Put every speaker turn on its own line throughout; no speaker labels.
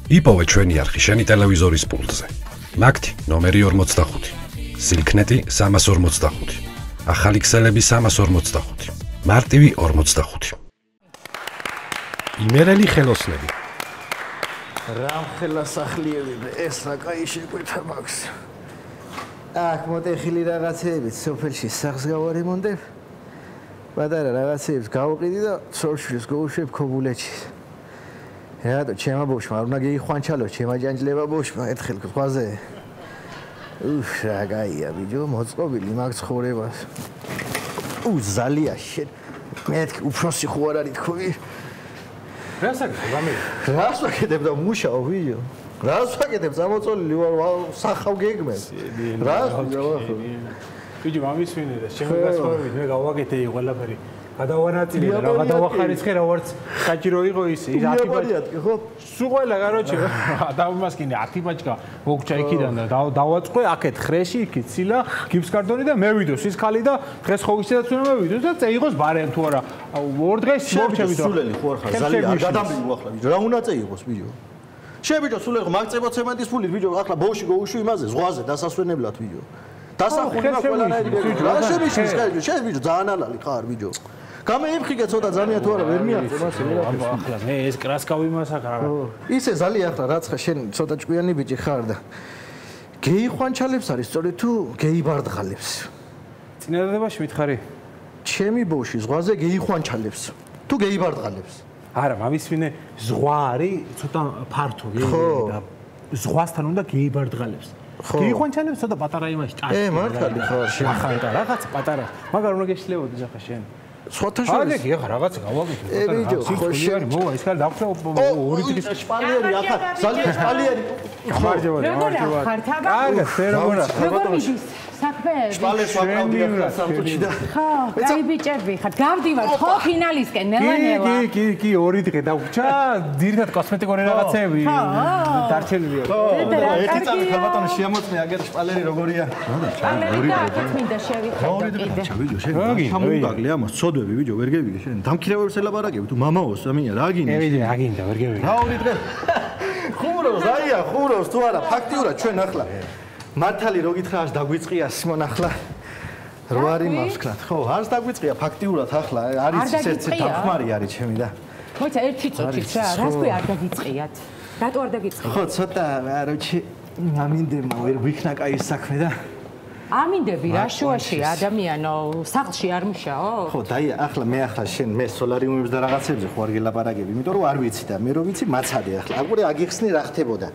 იპოვე ჩვენი არხი შენი ტელევიზორის პულტზე. მაგთი ნომერი 45, სილქნეტი 345, ახალი ქსელები 345, მარტივი 45. იმერელი ხელოსნები.
რამხელა სახლიები ეს რა კაი შეკვეთა მაქვს. აქ მოტეხილი რაღაცეებით სოფელში სახს გავარემონტებ. პატარა რაღაცეებს გავყიდი და სორშვილს გავუშვებ ქობულეთში. რატო ჩემო ბოშმა არ უნდა გეიხვანჩალოს ჩემო ჯანჯლება ბოშმა ერთხელ გვაზე. უფ რა კაია ბიჭო მოწყობილი მაგ ცხოვრებას. ზალია შენ მეთქი უფროსი ხო არ არის თქვი.
რას აკეთებ გამი?
რას ვაკეთებ და მუშაო ვიო? რას ვაკეთებ წამოწოლილი ვარ სახავ გეგმეს. რას ვიო?
ვიჯი მამისვინე და შემო გასწორებით მე გავაკეთე ყველაფერი. გადავანაწილე და რა გადავახარიცხე რა ვარც საჭირო იყო ისე 10 ბაჭკა ხო? სულ ყველა კაროჩე დავიმასკინე 10 ბაჭკა მოგჭა იქიდან და დავაწყე აქეთ ხრეში იქით ცილა გიფსკარტონი და მე ვიდოს ის ხალი და დღეს ხო ისედაც უნდა მე ვიდოს და წე იყოს ბარემ თუ არა ორ დღეს მოვჩები და
სულელი ხო არ ხარ ზალი არ გადამბიგო ახლა ბიჭო რა უნდა წე იყოს ბიჭო შე ბიჭო სულელი ხო მაგწებო ცემენტის ფულით ბიჭო ახლა ბოში გოუშვი იმაზე ზღვაზე დასასვენებლად ბიჭო დასახული მაგ ყველანაირი ბიჭო რა შე ბიჭო შე ბიჭო ძალიან ალალი ხარ ბიჭო გამეიფხიგე ცოტა ძალიან თუ არა ვერ მიაღწევ მასე
ახლა მე ეს კრასკავი მასაკ რა
ისე ზალი ახლა რაცხა შენ ცოტა ჭკვიანი ბიჭი ხარ და გეიხვანჩალებს არის სწორედ თუ გეიბარდღალებს
წინადადებაში მითხარი
ჩემი ბოში ზღვაზე გეიხვანჩალებს თუ გეიბარდღალებს
არა მამისვინე ზღვა არის ცოტა ფართო და ზღვასთან უნდა გეიბარდღალებს გეიხვანჩალებს ცოტა პატარა იმაში ჭაში
მართალი ხარ შენ
ახლა რაღაც პატარა მაგარ უნდა გეშლებოდეს ახლა შენ
სხვათა შორის
აი ახლა რაღაცა გავაკეთე
ბიჭო ხო შენ
მოვა ის ხარ დავხსნა ორი დღის
შპალიერი ახლა ზალია შპალიერი
მარჯვენა კარგად ფერმორა
საქმეები
შპალეს ვაკრავდი ახლა სამწუთში და
ხო კაი ბიჭები ხარ გავდივარ ხო ფინალისკენ ნელა
კი ორი დღე დავჭა ძირითად კოსმეტიკური რაღაცეები დარჩენილია
ერთი წამი ხალბატონი შეამოწმე აგერ შპალერი როგორია
ორი დღე მინდა შევიხედო კიდე
ბიჭო შენ ჩამოვაგლე ამას ცოდვები ბიჭო ვერ გევიგე შენ დამქირავებს ელაპარაკები თუ მამაოს ამია რა გინდა
რა გინდა ვერ გევიგე
რა ორი დღე ხუროს აია ხუროს თუ არა ფაქტიურად ჩვენ ახლა მართალი რო გითხრა ას დაგვიწყია სიმონ ახლა რო არის მავსკრად ხო ას დაგვიწყია ფაქტიურად ახლა არის ისეთი დახმარი არის ჩემი და
მოიცა ერთი წუთით რა რას ქვია არ დაგიწყიათ რატო არ დაგიწყიათ
ხო ცოტა აროჩი ამინდება ვერ ვიქნა კაი საქმე და
ამინდები რა შუაში ადამიანო სახლში არ მუშაო
ხო დაი ახლა მე ახლა შენ მე სოლარიუმებს და რაღაცებზე ხო არ გელაპარაკები იმიტომ რომ არ ვიცი და მე რო ვიცი მაცადე ახლა აგურე აგიხსნი რა ხდებოდა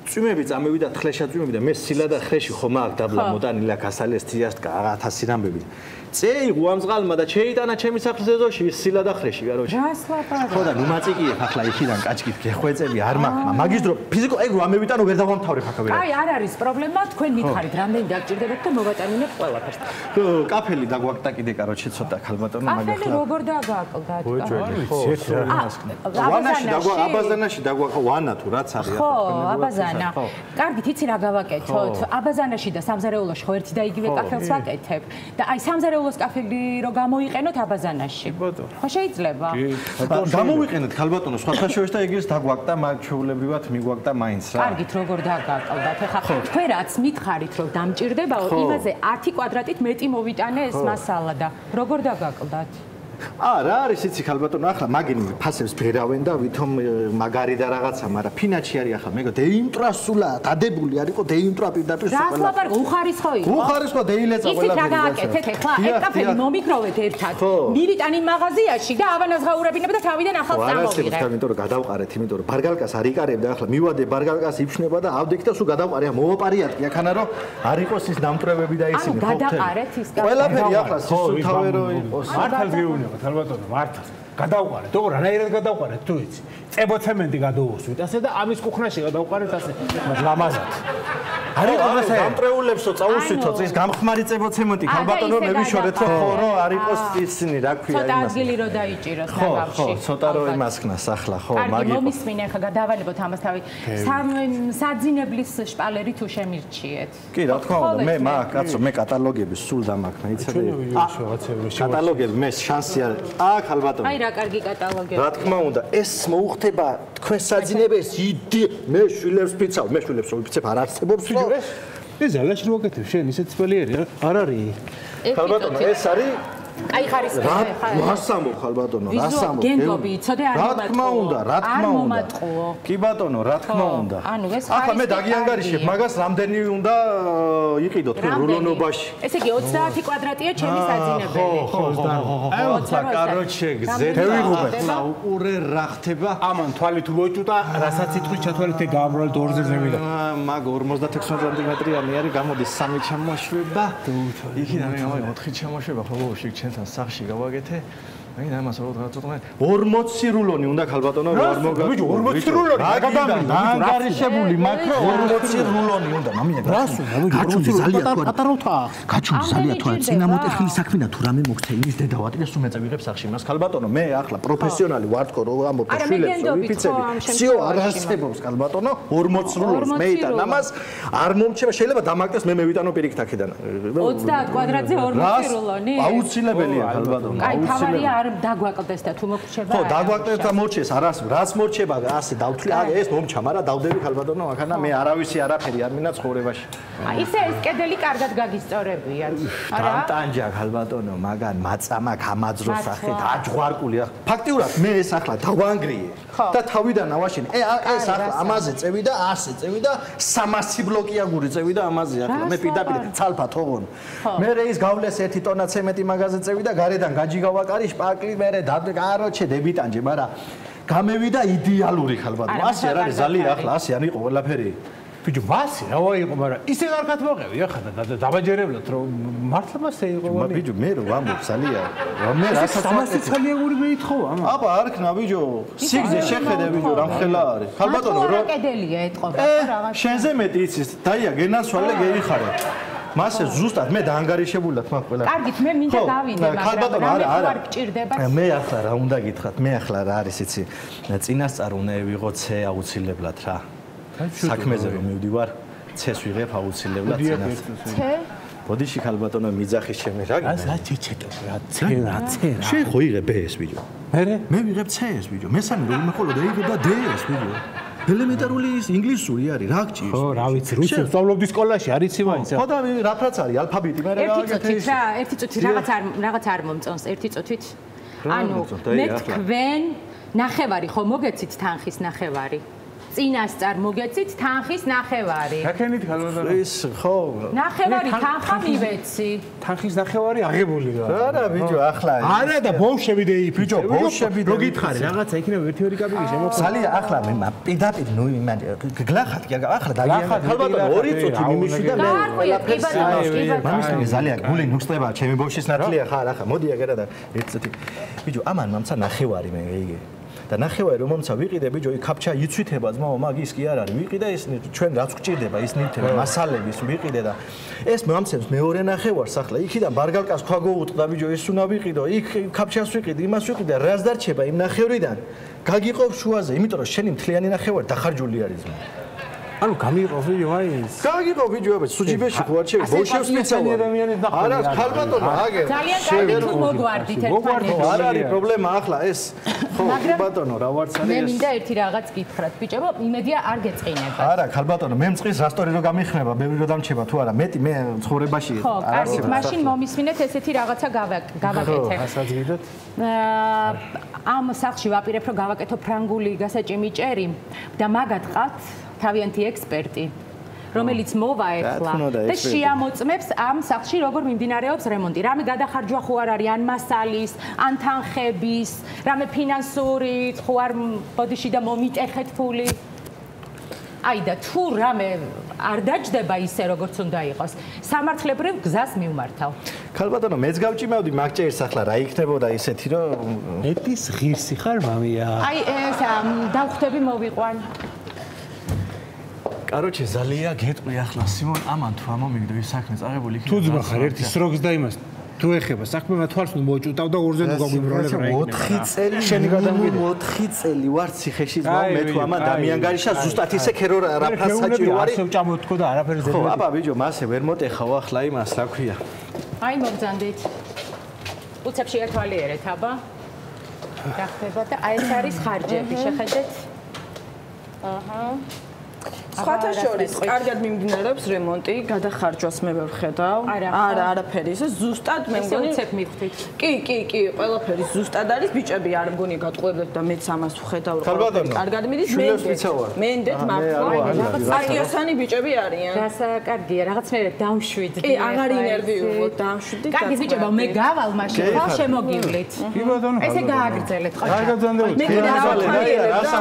წვიმები წამევიდა თხლეშა წვიმები და მე სილა და ხრეში ხომ აქ დაბლა მოტანილა გასალეს თიასტკა 1000 რამბები წეიღო ამ ზღალმა და შეიტანა ჩემი სახლის ეზოში სილა და ხრეში გაროჩი
რას ლაპარაკობ
ხო და ნუმაწიკიებ ახლა იქიდან კაჭკით გეხვეწები არ მაქვს მაგის დრო ფიზიკო ეგ რა მევიტანო ვერ დავამთავრებ ახლა ვერა
აი არ არის პრობლემა თქვენ მითხარით რამდენი დაგჭირდებათ და მოვატანინებ ყველაფერს
კაფელი დაგვაკტა კიდე კაროჩი ცოტა ხალბატონო მაგ
ახლა კაფელი როგორ დაგააკლდათ
ვანაში აბაზანაში დაგვაკა ვანა თუ რაც არის
ხო აბაზანა კარგით იცი რა გავაკეთოთ აბაზანაში და სამზარეულოში ხო ერთი და იგივე კაფელს ვაკეთებ და აი სამზარეულოს კაფელი რო გამოიყენოთ აბაზანაში ხო შეიძლება
გამოვიყენეთ ხალბატონო სხვათა შორის და ეგრეს დაგვაკტა მაგ ჩვეულებრივად მიგვაკტა მაინც რა
კარგით როგორ დაგააკლდათ ახლა თქვენ რაც მითხარით რომ დამჭირდებაო იმაზე 10 კვადრატით მეტი მოვიტანე ეს მასალა და როგორ დაგააკლდათ
რა არის იცი ხალბატონო ახლა მაგინი ფასებს ბერავენ და ვითომ მაგარი და რაღაცა მაგრამ ფინანსი არის ახლა მეგო დეინტრასულა დადებული არისო დეინტრა პირდაპირ
რას ლაპარაკო უხარისხო იყო
უხარისხო დეილეცა ყველა
ისიც რა გააკეთეთ ახლა ეს კაფელი მომიგროვეთ ერთად მივიტანი მაღაზიაში და ავანას გაურებინებ და თავიდან ახალ წამოვიღე
იმიტომ რომ გადავყარეთ იმიტომ რომ ბარგალკას არ იკარებდა ახლა მივადე ბარგალკას იფშნება და ავდექი და სულ გადავყარე მოვაპარიათ კი აქანა რომ არ იყოს ის დამტრევები და ისინი
ხო გადაყარეთ ის კაფელი
ყველაფერი ახლა სისულთავე რო იყოს
მართალ გეუბნება ხალბატონო მართალ გადავყარეთ თქო რანაირად გადავყარეთ თუ იცი წებო ცემენტი გადაუსვით ასე და ამის კუხნაში გადავყარეთ ასე ლამაზად არის ყველასე
დამტრეულებსო წაუსვითო წის გამხმარი წებო ცემენტი ხალბატონო მე ვიშორეთ ხო რო არ იყოს ისინი რა ქვია
იმას ცოტა ადგილი რო დაიჭიროს ნაგავში
ხო ცოტა რო იმასქნას ახლა ხო
მაგი მომისმინე ხა გადავალებოთ ამას თავი საძინებლის შპალერი თუ შემირჩიეთ
კი რა თქმა უნდა მე მაგ კაცო მე კატალოგები სულ დამაქნა იცოდე
რაღაცეები
კატალოგები მე შანსი არ ხალბატონო
რა კარგი კატალოგია.
რა თქმა უნდა, ეს მოუხდება თქვენ საძინებას იდი მე შვილებს ვფიცავ, მე შვილებს რო ვფიცებ არ არსებობს რომ
ეს ზალაში რო გაკეთებ შენ ისეთ სპელიერი არ არის.
ხალბატონო ეს არის
აი ხარის
რას ამბობ ხალბატონო რას ამბობ
გენდობი იცოდე არ
რა თქმა უნდა რა თქმა უნდა კი ბატონო რა თქმა უნდა
ანუ ეს
ახლა მე დაგიანგარიშებ მაგას რამდენი უნდა იყიდოთ მე რულონობაში
ესე იგი 30 კვადრატია ჩემი საძინებელი
ხო
კაროჩე გზეთ
ხლა უყურე რა ხდება ამან თვალით უოჭუტა რასაც იტყვის ჩათვალეთ გამრავლ დორზე ზემილა
მაგ 56 სანტიმეტრიანი არის გამოდის 3 ჩამოშვება იქიდან მე 4 ჩამოშვება ხო ბოშიკ ჩვენთან სახში გავაკეთე აი ამას რო გაწოდმე 40 რულონი უნდა ხალბატონო არ მოგა
ბიჭო 40 რულონი
ანგარიშებული მაკრო 40 რულონი უნდა მამია
რას უნდა 40 ზალია თუ პატარავთა
გაჩული ზალია თუ წინა მოტეხილი საქმენა თუ რამე მოგცე იმის დედავატი და სუმეწა ვიღებ სახში მას ხალბატონო მე ახლა პროფესიონალი ვარ თქო რო ამბობ შვილებს რო ვიფიცები всё არ არსებობს ხალბატონო 40 რულონს მე იტან ამას არ მომჩება შეიძლება დამაკეთოს მე მევიტანო პირიქით აქედან
30 კვადრატზე 40 რულონი
აუცილებელია ხალბატონო
აუცილებელია არ დაგვაკლდეს და თუ მოგრჩება
ხო დაგვაკლდეს და მორჩეს არას რაც მორჩება ასე დავთვლი ეს მომჩა მაგრამ დავდები ხალბატონო ახანა მე არავისი არაფერი არ მინდა ცხოვრებაში
ისე ეს კედელი კარგად გაგისწორებია
არა ტანჯა ხალბატონო მაგან მაწამა გამაძრო სახეთ აჯღვარკული ფაქტიურად მე ეს ახლა დავანგრიე და თავიდან ავაშენე ეს ახლა ამაზე წევი და ასე წევი და 300 ბლოკიაგური წევი და ამაზე ახლა მე პირდაპირ ცალფა თողონ მე ის გავლეს 1 ტონა ცემენტი მაგაზე წევი და გარედან გაჯი გავაკარი შპაკლი მე კაროჩე დებიტანჯე მაგრამ გამევიდა იდეალური ხალბატონო ასე არ არის ზალია ახლა ასე არ იყო ყველაფერი
ბიჭო მასე რა ვაიყო მაგრამ ისე კარგად მოყევი ახლა და დაბაჯერებლად რომ მართლა მასე იყო ვამი
ბიჭო მე რო ვამბობ ზალია მე რასაც
ამასე ცალიაგური მეითხოვა ამა
აბა არ ქნა ბიჭო სიგზე შეხედე ბიჭო რა ხელა არის ხალბატონო
რა კედელია ეთყობა რაღაც
შენზე მეტი იცის დაია გენასვალე გეიხარე მასე ზუსტად მე დაანგარიშებულად მაგ ყველა
კარგით მე მინდა დავინე მაგრამ რა გჭირდება
მე ახლა რა უნდა გითხრათ მე ახლა რა არის იცი წინასწარ უნდა ვიღო C აუცილებლად რა საქმეზე რომ მივდივარ C-ს ვიღებ აუცილებლად
C
ბოდიში ხალბატონო მიძახის ჩემი რა
რა ჩეჩეტო რა C რა C რა
შენ ხო იღებ B-ს ბიჭო მე ვიღებ C-ს ბიჭო მესამე რომ იმახოლო და იღებ და D-ს ბიჭო ელემენტარული ინგლისური არის რა გჭირს
ხო რა ვიცი რუსი სწავლობდი სკოლაში არ იცი მაინც
ხო და რაფრაც არის ალფაბეტი მე რა
გაკეთე ერთი წუთი რაღაც არ მომწონს ერთი წუთით ანუ მე თქვენ ნახევარი ხო მოგეცით თანხის ნახევარი წინასწარ მოგეცით თანხის ნახევარი
რაკენით ხალბატონო
ის ხო
ნახევარი თანხა მივეცი
თანხის ნახევარი აღებული რა
არა ბიჭო ახლა
არა და ბოლშები დეი
ბიჭო ბოლშები
რო გითხარი რაღაცა იქნება 1-2 კაპიკი შემოხდა
ზალია ახლა მე პირდაპირ ნუ იმან გლახად კი ახლა დაგიანა ხალბატონო 2 წუთი მიმიში და მე მამის ზალია გული ნუხსდება ჩემი ბოლშის ნათლია ხარ ახლა მოდი აგერა და 1 წუთი ბიჭო ამან მამცა ნახევარი მე იგი და ნახევარი რომ მომცა ვიყიდე ბიჭო იქ კაფჩა იცვითება ძმაო მაგის კი არ არის ვიყიდე ის ჩვენ რაც გჭირდება ის ნივთები მასალების ვიყიდე და ეს მომცემს მეორე ნახევარს ახლა იქიდან ბარგალკას ქვა გოუტყდა ბიჭო ის უნდა ვიყიდო იქ კაფჩას ვიყიდე იმას ვიყიდე რაც დარჩება იმ ნახევრიდან გაგიყობ შუაზე იმიტომ რომ შენი მთლიანი ნახევარი დახარჯული არის ძმა
ანუ გამიყო ვიდეო მაინც
გაგიყო ვიდეო აბა სუჯიბეში ხო არ შეიძლება ბოლშევს მიცავა არა ხალბატონო აგერ
ძალიან კარგი თუ მოგვარდით ერთმანეთს
არ არის პრობლემა ახლა ეს ხო ბატონო რა ვარც არის
მე მინდა ერთი რაღაც გითხრათ ბიჭებო იმედია არ გეწყინება
არა ხალბატონო მე მწყის რასტორი რო გამიხნება ბევრი რო დამჩება თუ არა მეტი მე ცხოვრებაში
ხო კარგით მაშინ მომისმინეთ ესეთი რაღაცა გავაკეთე
ასაც გიდოთ
ამ სახში ვაპირებ რომ გავაკეთო ფრანგული გასაჭიმი ჭერი და მაგათ ყავთ თავიანთი ექსპერტი რომელიც მოვა ახლა და შეამოწმებს ამ სახში როგორ მიმდინარეობს რემონტი. რამე გადახარჯვა ხო არ არის ან მასალის, ან თანხების, რამე ფინანსური ხო არ ბოდიში და მომიტეხეთ ფული. აი და თუ რამე არ დაჯდება ისე როგორც უნდა იყოს, სამართლებრივ გზას მივმართავ.
ხალბატონო მეც გავჭიმავდი მაგჭერს ახლა რა იქნებოდა ისეთი რომ
ეტის ღირსი ხარ მამია.
აი ეს დავხვდები მოვიყვან.
კაროჩე ზალია გეტყვი ახლა სიმონ ამან თუ ამომიგდო ის საქმე წაღებული იქნება.
თუ ძმა ხარ ერთი სროგს და იმას თუ ეხება საქმემა თვალს ნუ მოჭუტავ და ორზე ნუ გაგვიბროლებ რა იქნება.
4 წელი შენი გადამგირი 4 წელი ვარ ციხეში ძმა მე თუ ამან დამიანგარიშა ზუსტად ისე ქერო რაფრაც საჭირო არის.
ასე ვჭამოთქო და არაფერი
ზე. ხო აბა ბიჭო მასე ვერ მოტეხავ ახლა იმას რა ქვია.
აი მოგძანდით. უცებში ერთვალიერეთ აბა. რა ხდება და აი ეს არის ხარჯები, შეხედეთ. აჰა.
სხვათა შორის კარგად მიმდინარეობს რემონტი, გადახარჯვას მე ვერ ხედავ. არა, არაფერი, ისე ზუსტად მე მგონი
უცებ მივხვდით.
კი, ყველაფერი ზუსტად არის, ბიჭები არ მგონი გატყუებდეთ და მეც ამას ვხედავ რომ კარგად მიდის, მენდეთ მართლა. პატიოსანი ბიჭები არიან.
გასაკარგია, რაღაცნაირად დავშვიდდი.
კი, აღარ ინერვიულობ, დავშვიდდი.
კარგი ბიჭებო, მე გავალ მაშინ, ხო შემოგივლით.
კი ბატონო.
ესე გააგრძელეთ, ხო?
კარგად ზანდებით.
მე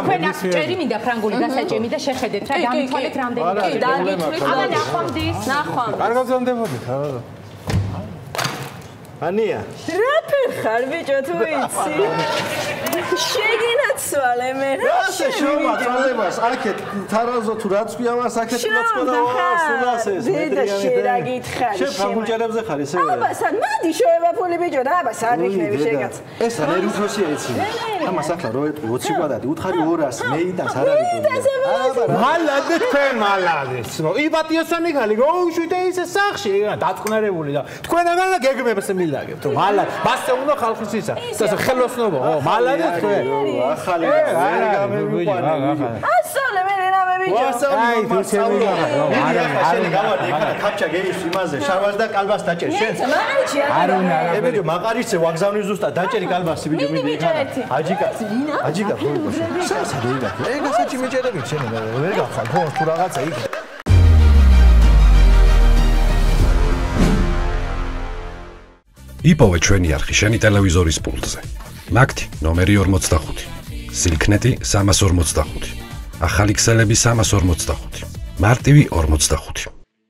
თქვენ აღჭერი მინდა ფრანგული გასაჭიმი და შეხედეთ რა დამითვალეთ რამდენი
კი, დაგითვლით.
აბა ნახვამდის.
კარგად ზანდებოდით, რა.
ანია.
რა ფერხარ ბიჭო თუ იცი? შეგინაცვალე მე რა
შოვა წალებას აქეთ თარაზო თუ რაც გვია მას აქეთ მოწოდა სულას ეს
მეტრიანი შეიძლება გითხარი
შენ ფრანგულჯერებზე ხარ ესე
აბა სად მადი შოებაფული ბიჭო და აბა სად იქნები შეგაც
ეს არის უფროსია იცი ამას ახლა რო 20 კვადრატი უთხარი 200 მეიდას არ არის
აბა
მალადე თქვენ მალადე იბატიოსანი ხალი გაუშვიდე ისე სახში დაწყნარებული და თქვენ აღარ გეგმებს მილაგებთ რომ მალად მასე უნდა ხალხის ისა და ხელოსნობა ო მალადე თქვენ
ახალი ვერ გამიყვანე
ასოლე მე რამე ბიჭო
აი თუ შემიგახარ
შენ გავარდი ეხლა კაპჩა გეის იმაზე შარვას და კალბას დაჭერ შენ
მაყარიჩი
არ უნდა
ე ბიჭო მაყარიჩე ვაგზავნი ზუსტად დაჭერი კალბასი ბიჭო მიდი ეხლა აჯიკა სა დეიდა ეგასაც მიჭერები შენ ვერ გახარ ხო თუ რაღაცა იქ
იპოვე ჩვენი არხი შენი ტელევიზორის პულტზე. მაგთი ნომერი 45. სილქნეტი 345. ახალი ქსელები 345. მარტივი 45.